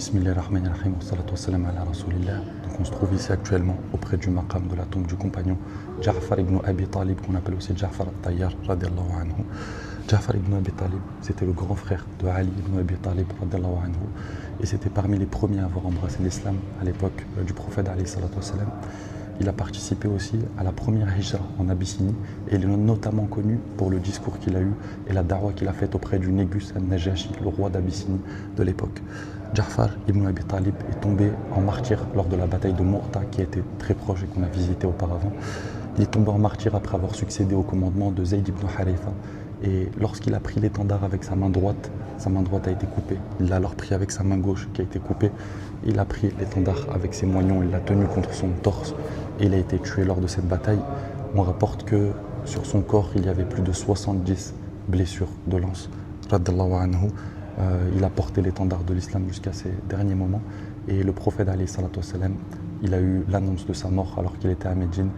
Bismillahirrahmanirrahim, wa salatu wa salam ala rasulillah. Donc on se trouve ici actuellement auprès du maqam de la tombe du compagnon Ja'far ibn Abi Talib, qu'on appelle aussi Ja'far al-Tayyar, radiallahu anhu. Ja'far ibn Abi Talib, c'était le grand frère de Ali ibn Abi Talib, radiallahu anhu. Et c'était parmi les premiers à avoir embrassé l'islam à l'époque du prophète alayhi salatu wa salam. Il a participé aussi à la première hijra en Abyssinie et il est notamment connu pour le discours qu'il a eu et la da'wa qu'il a faite auprès du Négus al-Najashi, le roi d'Abyssinie de l'époque. Ja'far ibn Abi Talib est tombé en martyr lors de la bataille de Mu'ta qui était très proche et qu'on a visité auparavant. Il est tombé en martyr après avoir succédé au commandement de Zayd ibn Haritha. Et lorsqu'il a pris l'étendard avec sa main droite a été coupée. Il l'a alors pris avec sa main gauche qui a été coupée. Il a pris l'étendard avec ses moignons, il l'a tenu contre son torse et il a été tué lors de cette bataille. On rapporte que sur son corps, il y avait plus de 70 blessures de lance. Radallahu anhu. Il a porté l'étendard de l'islam jusqu'à ses derniers moments. Et le prophète alayhi salatu wassalam, il a eu l'annonce de sa mort alors qu'il était à Médine.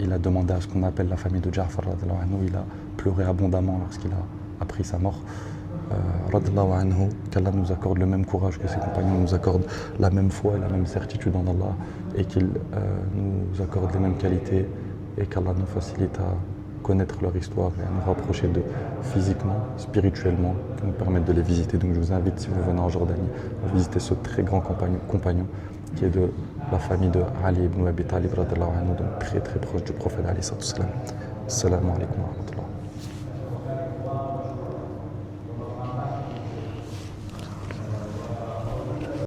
Il a demandé à ce qu'on appelle la famille de Ja'far radallahu anhu. Il a pleuré abondamment lorsqu'il a appris sa mort. Radallahu anhu, qu'Allah nous accorde le même courage que ses compagnons, nous accorde la même foi et la même certitude en Allah et qu'il nous accorde les mêmes qualités et qu'Allah nous facilite à connaître leur histoire et à nous rapprocher d'eux physiquement, spirituellement, qui nous permettent de les visiter. Donc je vous invite, si vous venez en Jordanie, à visiter ce très grand compagnon qui est de la famille de Ali ibn Abi Talib, donc très très proche du prophète alayhi salatu wassalam. Assalamu alaikum wa rahmatullah.